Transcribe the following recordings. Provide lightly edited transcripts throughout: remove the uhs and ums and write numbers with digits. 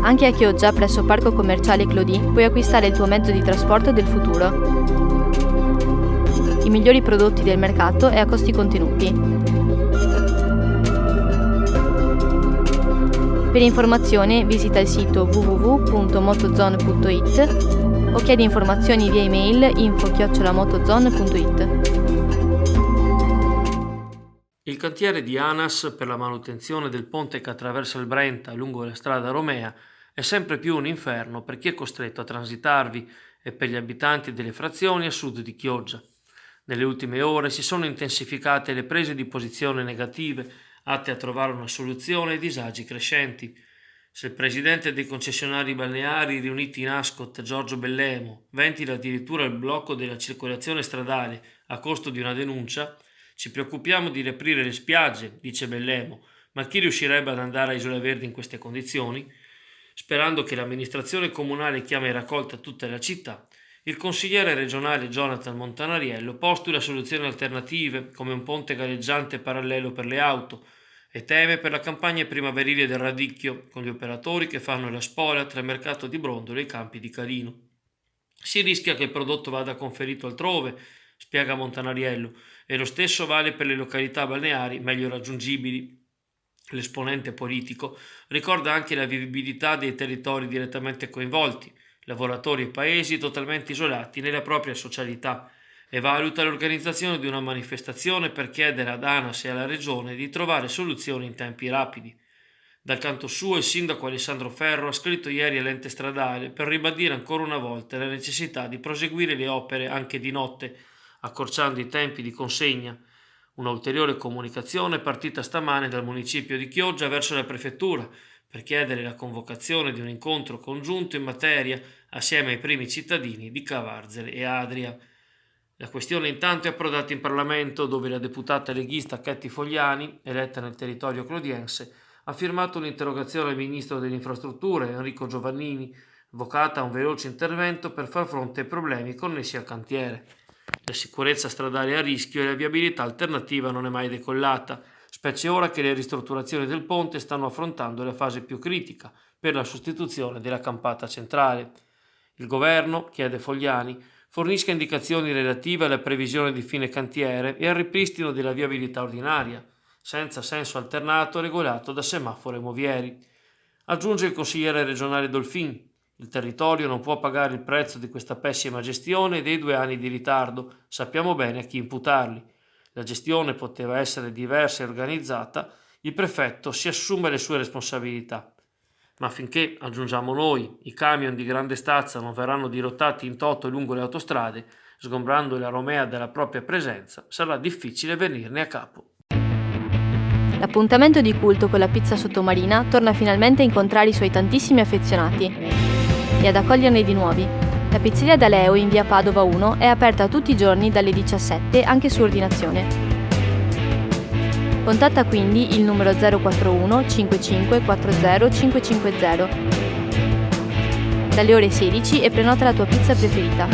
Anche a Chioggia, presso Parco Commerciale Clodì, puoi acquistare il tuo mezzo di trasporto del futuro. I migliori prodotti del mercato e a costi contenuti. Per informazioni visita il sito www.motozone.it o chiedi informazioni via email info@motozone.it. Il cantiere di ANAS per la manutenzione del ponte che attraversa il Brenta lungo la strada Romea è sempre più un inferno per chi è costretto a transitarvi e per gli abitanti delle frazioni a sud di Chioggia. Nelle ultime ore si sono intensificate le prese di posizione negative atte a trovare una soluzione ai disagi crescenti. Se il presidente dei concessionari balneari riuniti in Ascot, Giorgio Bellemo, ventila addirittura il blocco della circolazione stradale a costo di una denuncia, ci preoccupiamo di riaprire le spiagge, dice Bellemo, ma chi riuscirebbe ad andare a Isola Verde in queste condizioni? Sperando che l'amministrazione comunale chiami in raccolta tutta la città, il consigliere regionale Jonathan Montanariello postula soluzioni alternative come un ponte galleggiante parallelo per le auto e teme per la campagna primaverile del radicchio con gli operatori che fanno la spola tra il mercato di Brondolo e i campi di Carino. Si rischia che il prodotto vada conferito altrove, spiega Montanariello, e lo stesso vale per le località balneari meglio raggiungibili. L'esponente politico ricorda anche la vivibilità dei territori direttamente coinvolti, lavoratori e paesi totalmente isolati nella propria socialità, e valuta l'organizzazione di una manifestazione per chiedere ad ANAS e alla Regione di trovare soluzioni in tempi rapidi. Dal canto suo il sindaco Alessandro Ferro ha scritto ieri all'ente stradale per ribadire ancora una volta la necessità di proseguire le opere anche di notte, accorciando i tempi di consegna. Una ulteriore comunicazione è partita stamane dal municipio di Chioggia verso la prefettura per chiedere la convocazione di un incontro congiunto in materia assieme ai primi cittadini di Cavarzere e Adria. La questione intanto è approdata in Parlamento, dove la deputata leghista Ketty Fogliani, eletta nel territorio clodiense, ha firmato un'interrogazione al ministro delle infrastrutture Enrico Giovannini, vocata a un veloce intervento per far fronte ai problemi connessi al cantiere. La sicurezza stradale è a rischio e la viabilità alternativa non è mai decollata, specie ora che le ristrutturazioni del ponte stanno affrontando la fase più critica per la sostituzione della campata centrale. Il governo, chiede Fogliani, fornisca indicazioni relative alla previsione di fine cantiere e al ripristino della viabilità ordinaria, senza senso alternato regolato da semaforo e movieri. Aggiunge il consigliere regionale Dolfin: il territorio non può pagare il prezzo di questa pessima gestione e dei 2 anni di ritardo, sappiamo bene a chi imputarli. La gestione poteva essere diversa e organizzata, il prefetto si assume le sue responsabilità. Ma finché, aggiungiamo noi, i camion di grande stazza non verranno dirottati in toto lungo le autostrade, sgombrando la Romea dalla propria presenza, sarà difficile venirne a capo. L'appuntamento di culto con la pizza sottomarina torna finalmente a incontrare i suoi tantissimi affezionati e ad accoglierne di nuovi. La pizzeria da Leo in via Padova 1 è aperta tutti i giorni dalle 17 anche su ordinazione. Contatta quindi il numero 041 55 40 550 dalle ore 16 e prenota la tua pizza preferita.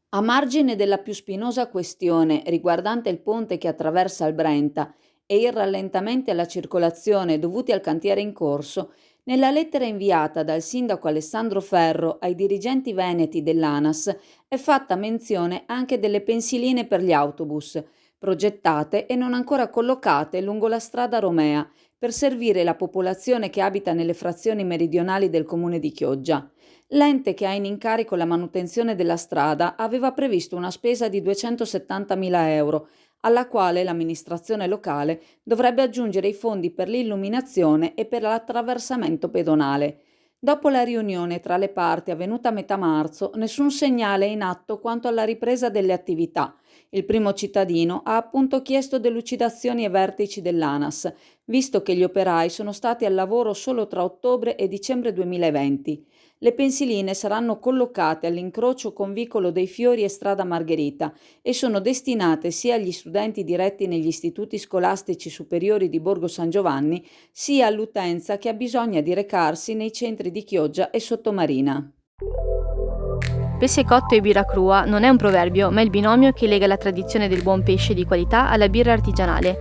A margine della più spinosa questione riguardante il ponte che attraversa il Brenta e i rallentamenti alla circolazione dovuti al cantiere in corso, nella lettera inviata dal sindaco Alessandro Ferro ai dirigenti veneti dell'ANAS è fatta menzione anche delle pensiline per gli autobus, progettate e non ancora collocate lungo la strada Romea per servire la popolazione che abita nelle frazioni meridionali del comune di Chioggia. L'ente che ha in incarico la manutenzione della strada aveva previsto una spesa di 270.000 euro, alla quale l'amministrazione locale dovrebbe aggiungere i fondi per l'illuminazione e per l'attraversamento pedonale. Dopo la riunione tra le parti avvenuta a metà marzo, nessun segnale è in atto quanto alla ripresa delle attività. Il primo cittadino ha appunto chiesto delucidazioni ai vertici dell'ANAS, visto che gli operai sono stati al lavoro solo tra ottobre e dicembre 2020. Le pensiline saranno collocate all'incrocio con Vicolo dei Fiori e Strada Margherita e sono destinate sia agli studenti diretti negli istituti scolastici superiori di Borgo San Giovanni, sia all'utenza che ha bisogno di recarsi nei centri di Chioggia e Sottomarina. Pesce cotto e birra crua non è un proverbio, ma il binomio che lega la tradizione del buon pesce di qualità alla birra artigianale.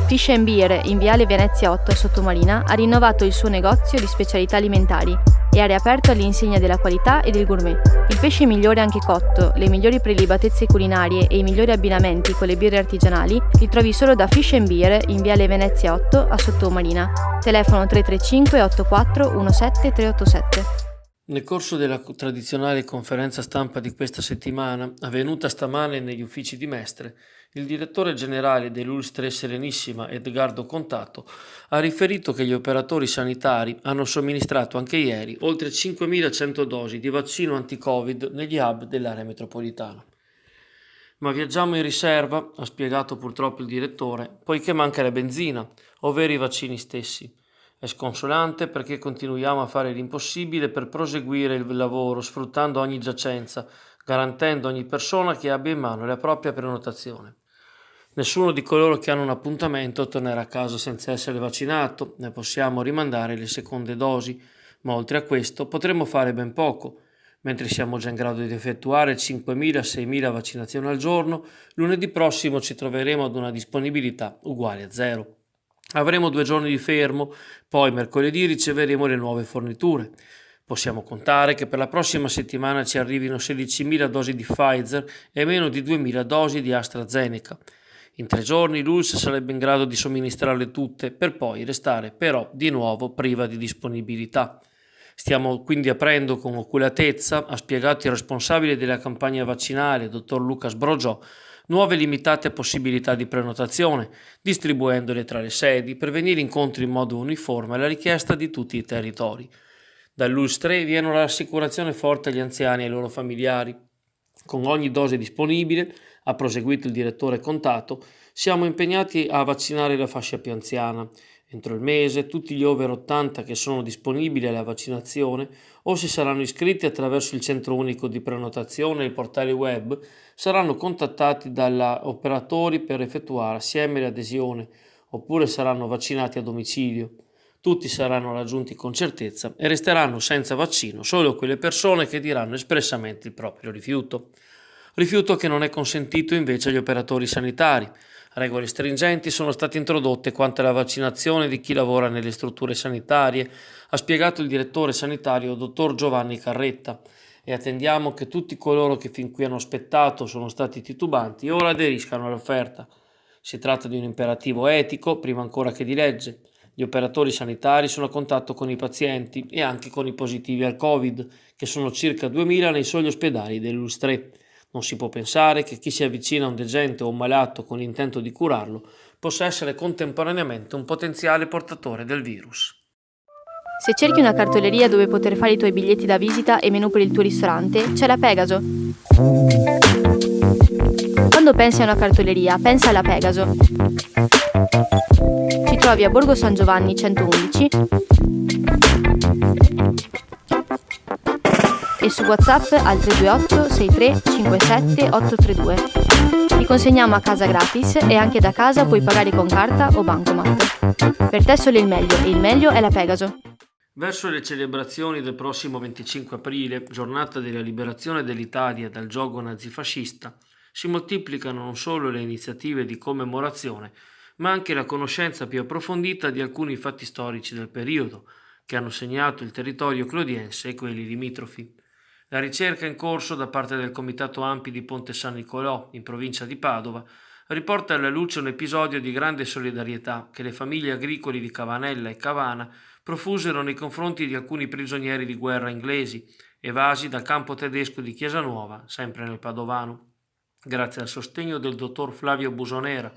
Fish and Beer, in Viale Venezia 8 a Sottomarina, ha rinnovato il suo negozio di specialità alimentari e ha riaperto all'insegna della qualità e del gourmet. Il pesce migliore anche cotto, le migliori prelibatezze culinarie e i migliori abbinamenti con le birre artigianali li trovi solo da Fish and Beer in Viale Venezia 8 a Sottomarina. Telefono 335 84 17 387. Nel corso della tradizionale conferenza stampa di questa settimana, avvenuta stamane negli uffici di Mestre, il direttore generale dell'Ulstre Serenissima, Edgardo Contato, ha riferito che gli operatori sanitari hanno somministrato anche ieri oltre 5.100 dosi di vaccino anti-Covid negli hub dell'area metropolitana. Ma viaggiamo in riserva, ha spiegato purtroppo il direttore, poiché manca la benzina, ovvero i vaccini stessi. È sconsolante perché continuiamo a fare l'impossibile per proseguire il lavoro sfruttando ogni giacenza, garantendo a ogni persona che abbia in mano la propria prenotazione. Nessuno di coloro che hanno un appuntamento tornerà a casa senza essere vaccinato, ne possiamo rimandare le seconde dosi, ma oltre a questo potremo fare ben poco. Mentre siamo già in grado di effettuare 5.000-6.000 vaccinazioni al giorno, lunedì prossimo ci troveremo ad una disponibilità uguale a zero. Avremo 2 giorni di fermo, poi mercoledì riceveremo le nuove forniture. Possiamo contare che per la prossima settimana ci arrivino 16.000 dosi di Pfizer e meno di 2.000 dosi di AstraZeneca. In 3 giorni l'ULSS sarebbe in grado di somministrarle tutte, per poi restare però di nuovo priva di disponibilità. Stiamo quindi aprendo con oculatezza, ha spiegato il responsabile della campagna vaccinale, dottor Luca Sbrogiò, nuove limitate possibilità di prenotazione, distribuendole tra le sedi per venire incontro in modo uniforme alla richiesta di tutti i territori. Dall'ULSS 3 viene una rassicurazione forte agli anziani e ai loro familiari. Con ogni dose disponibile, ha proseguito il direttore Contato, siamo impegnati a vaccinare la fascia più anziana. Entro il mese tutti gli over 80 che sono disponibili alla vaccinazione o si saranno iscritti attraverso il centro unico di prenotazione e il portale web saranno contattati dagli operatori per effettuare assieme l'adesione oppure saranno vaccinati a domicilio. Tutti saranno raggiunti con certezza e resteranno senza vaccino solo quelle persone che diranno espressamente il proprio rifiuto. Rifiuto che non è consentito invece agli operatori sanitari. Regole stringenti sono state introdotte quanto alla vaccinazione di chi lavora nelle strutture sanitarie, ha spiegato il direttore sanitario dottor Giovanni Carretta, e attendiamo che tutti coloro che fin qui hanno aspettato o sono stati titubanti ora aderiscano all'offerta. Si tratta di un imperativo etico, prima ancora che di legge. Gli operatori sanitari sono a contatto con i pazienti e anche con i positivi al Covid, che sono circa 2.000 nei soli ospedali dell'ULSS 3. Non si può pensare che chi si avvicina a un degente o un malato con l'intento di curarlo possa essere contemporaneamente un potenziale portatore del virus. Se cerchi una cartoleria dove poter fare i tuoi biglietti da visita e menù per il tuo ristorante, c'è la Pegaso. Quando pensi a una cartoleria, pensa alla Pegaso. Ci trovi a Borgo San Giovanni 111 e su WhatsApp al 328 63 57 832. Ti consegniamo a casa gratis e anche da casa puoi pagare con carta o bancomat. Per te solo il meglio e il meglio è la Pegaso. Verso le celebrazioni del prossimo 25 aprile, giornata della liberazione dell'Italia dal giogo nazifascista, si moltiplicano non solo le iniziative di commemorazione, ma anche la conoscenza più approfondita di alcuni fatti storici del periodo, che hanno segnato il territorio clodiense e quelli limitrofi. La ricerca in corso da parte del Comitato Ampi di Ponte San Nicolò, in provincia di Padova, riporta alla luce un episodio di grande solidarietà che le famiglie agricole di Cavanella e Cavana profusero nei confronti di alcuni prigionieri di guerra inglesi, evasi dal campo tedesco di Chiesa-Nuova, sempre nel Padovano. Grazie al sostegno del dottor Flavio Busonera,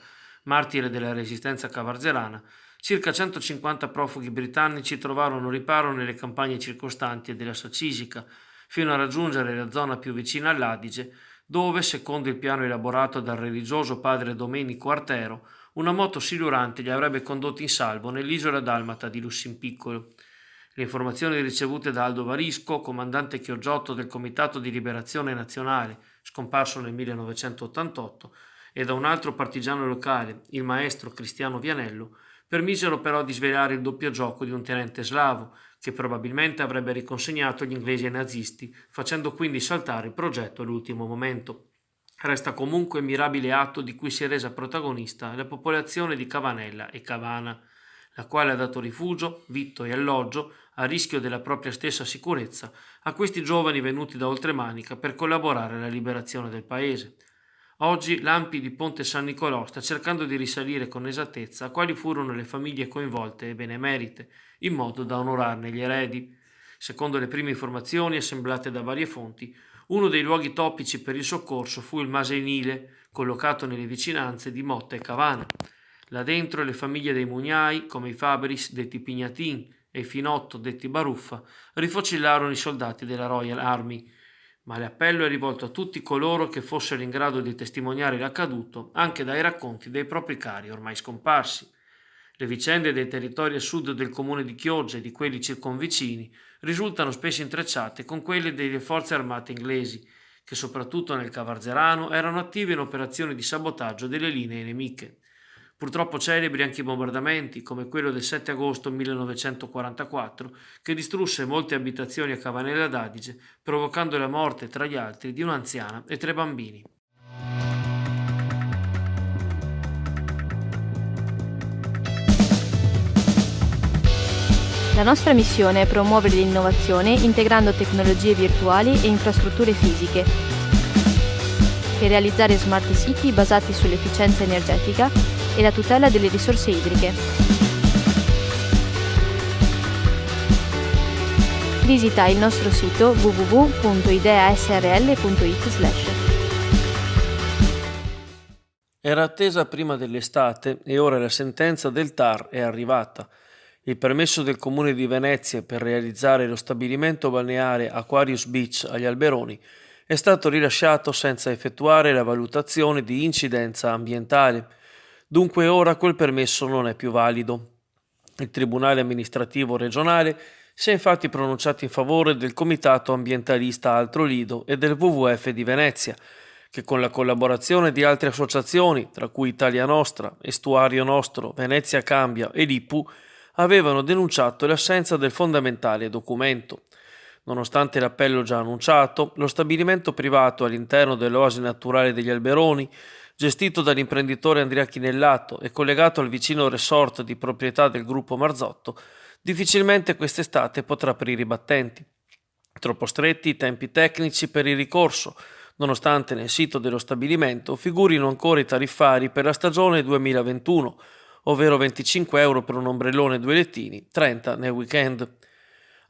martire della resistenza cavarzerana, circa 150 profughi britannici trovarono riparo nelle campagne circostanti e della Sacisica, fino a raggiungere la zona più vicina all'Adige, dove, secondo il piano elaborato dal religioso padre Domenico Artero, una moto silurante li avrebbe condotti in salvo nell'isola dalmata di Lussimpiccolo. Le informazioni ricevute da Aldo Varisco, comandante Chioggiotto del Comitato di Liberazione Nazionale, scomparso nel 1988, e da un altro partigiano locale, il maestro Cristiano Vianello, permisero però di svelare il doppio gioco di un tenente slavo, che probabilmente avrebbe riconsegnato gli inglesi ai nazisti, facendo quindi saltare il progetto all'ultimo momento. Resta comunque il mirabile atto di cui si è resa protagonista la popolazione di Cavanella e Cavana, la quale ha dato rifugio, vitto e alloggio, a rischio della propria stessa sicurezza, a questi giovani venuti da oltremanica per collaborare alla liberazione del paese. Oggi l'ANPI di Ponte San Nicolò sta cercando di risalire con esattezza quali furono le famiglie coinvolte e benemerite, in modo da onorarne gli eredi. Secondo le prime informazioni assemblate da varie fonti, uno dei luoghi topici per il soccorso fu il Masenile, collocato nelle vicinanze di Motta e Cavana. Là dentro le famiglie dei Mugnai, come i Fabris, detti Pignatin, e i Finotto, detti Baruffa, rifocillarono i soldati della Royal Army, ma l'appello è rivolto a tutti coloro che fossero in grado di testimoniare l'accaduto, anche dai racconti dei propri cari ormai scomparsi. Le vicende dei territori a sud del comune di Chioggia e di quelli circonvicini risultano spesso intrecciate con quelle delle forze armate inglesi, che soprattutto nel Cavarzerano erano attive in operazioni di sabotaggio delle linee nemiche. Purtroppo celebri anche i bombardamenti, come quello del 7 agosto 1944, che distrusse molte abitazioni a Cavanella d'Adige, provocando la morte, tra gli altri, di un'anziana e 3 bambini. La nostra missione è promuovere l'innovazione integrando tecnologie virtuali e infrastrutture fisiche per realizzare smart city basati sull'efficienza energetica e la tutela delle risorse idriche. Visita il nostro sito www.ideasrl.it/. Era attesa prima dell'estate e ora la sentenza del TAR è arrivata. Il permesso del Comune di Venezia per realizzare lo stabilimento balneare Aquarius Beach agli Alberoni è stato rilasciato senza effettuare la valutazione di incidenza ambientale. Dunque ora quel permesso non è più valido. Il Tribunale amministrativo regionale si è infatti pronunciato in favore del Comitato ambientalista Altro Lido e del WWF di Venezia, che con la collaborazione di altre associazioni, tra cui Italia Nostra, Estuario Nostro, Venezia Cambia e l'IPU, avevano denunciato l'assenza del fondamentale documento. Nonostante l'appello già annunciato, lo stabilimento privato all'interno dell'oasi naturale degli Alberoni, gestito dall'imprenditore Andrea Chinellato e collegato al vicino resort di proprietà del gruppo Marzotto, difficilmente quest'estate potrà aprire i battenti. Troppo stretti i tempi tecnici per il ricorso, nonostante nel sito dello stabilimento figurino ancora i tariffari per la stagione 2021, ovvero 25 euro per un ombrellone e 2 lettini, 30 nel weekend.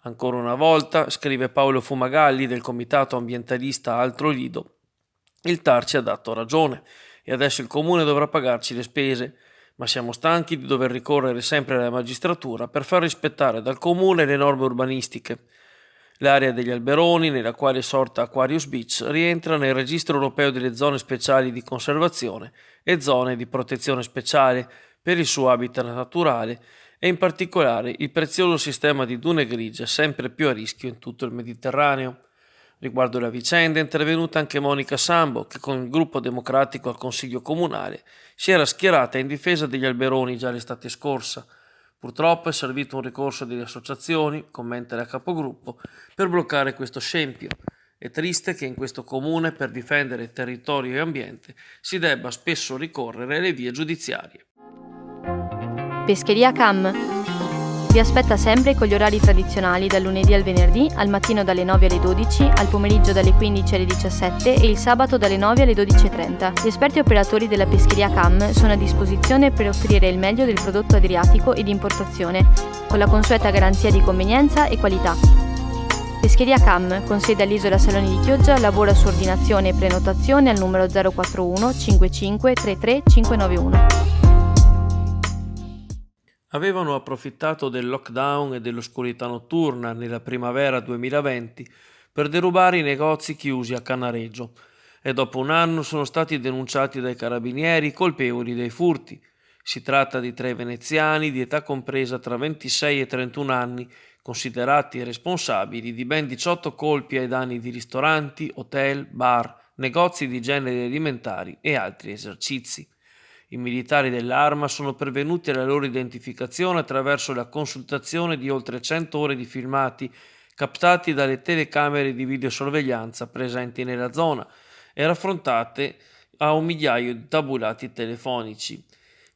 Ancora una volta, scrive Paolo Fumagalli del Comitato ambientalista Altro Lido, il TAR ci ha dato ragione e adesso il Comune dovrà pagarci le spese, ma siamo stanchi di dover ricorrere sempre alla magistratura per far rispettare dal Comune le norme urbanistiche. L'area degli Alberoni, nella quale è sorta Aquarius Beach, rientra nel registro europeo delle zone speciali di conservazione e zone di protezione speciale per il suo habitat naturale e in particolare il prezioso sistema di dune grigie sempre più a rischio in tutto il Mediterraneo. Riguardo la vicenda è intervenuta anche Monica Sambo, che con il gruppo democratico al Consiglio Comunale si era schierata in difesa degli Alberoni già l'estate scorsa. Purtroppo è servito un ricorso delle associazioni, commenta la capogruppo, per bloccare questo scempio. È triste che in questo comune per difendere territorio e ambiente si debba spesso ricorrere alle vie giudiziarie. Pescheria Cam vi aspetta sempre con gli orari tradizionali dal lunedì al venerdì, al mattino dalle 9 alle 12, al pomeriggio dalle 15 alle 17 e il sabato dalle 9 alle 12:30. Gli esperti operatori della Pescheria Cam sono a disposizione per offrire il meglio del prodotto adriatico e di importazione, con la consueta garanzia di convenienza e qualità. Pescheria Cam, con sede all'Isola Saloni di Chioggia, lavora su ordinazione e prenotazione al numero 041 55 33 591. Avevano approfittato del lockdown e dell'oscurità notturna nella primavera 2020 per derubare i negozi chiusi a Cannareggio e dopo un anno sono stati denunciati dai carabinieri colpevoli dei furti. Si tratta di 3 veneziani di età compresa tra 26 e 31 anni, considerati responsabili di ben 18 colpi ai danni di ristoranti, hotel, bar, negozi di generi alimentari e altri esercizi. I militari dell'Arma sono pervenuti alla loro identificazione attraverso la consultazione di oltre 100 ore di filmati captati dalle telecamere di videosorveglianza presenti nella zona e raffrontate a 1 migliaio di tabulati telefonici.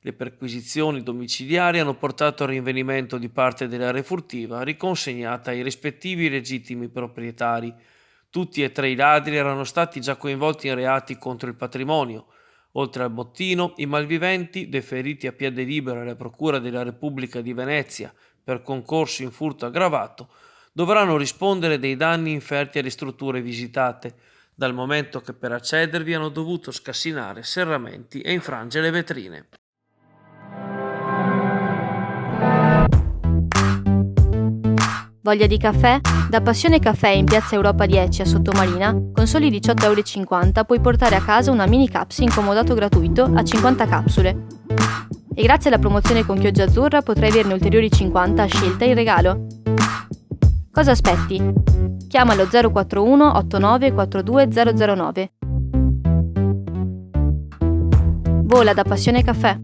Le perquisizioni domiciliari hanno portato al rinvenimento di parte dell'area furtiva riconsegnata ai rispettivi legittimi proprietari. Tutti e 3 i ladri erano stati già coinvolti in reati contro il patrimonio. Oltre al bottino, i malviventi, deferiti a piede libero alla Procura della Repubblica di Venezia per concorso in furto aggravato, dovranno rispondere dei danni inferti alle strutture visitate, dal momento che per accedervi hanno dovuto scassinare serramenti e infrangere le vetrine. Voglia di caffè? Da Passione Caffè in Piazza Europa 10 a Sottomarina, con soli 18,50 € puoi portare a casa una mini caps in comodato gratuito a 50 capsule. E grazie alla promozione con Chioggia Azzurra potrai averne ulteriori 50 a scelta in regalo. Cosa aspetti? Chiama allo 041 89 42 009. Vola da Passione Caffè.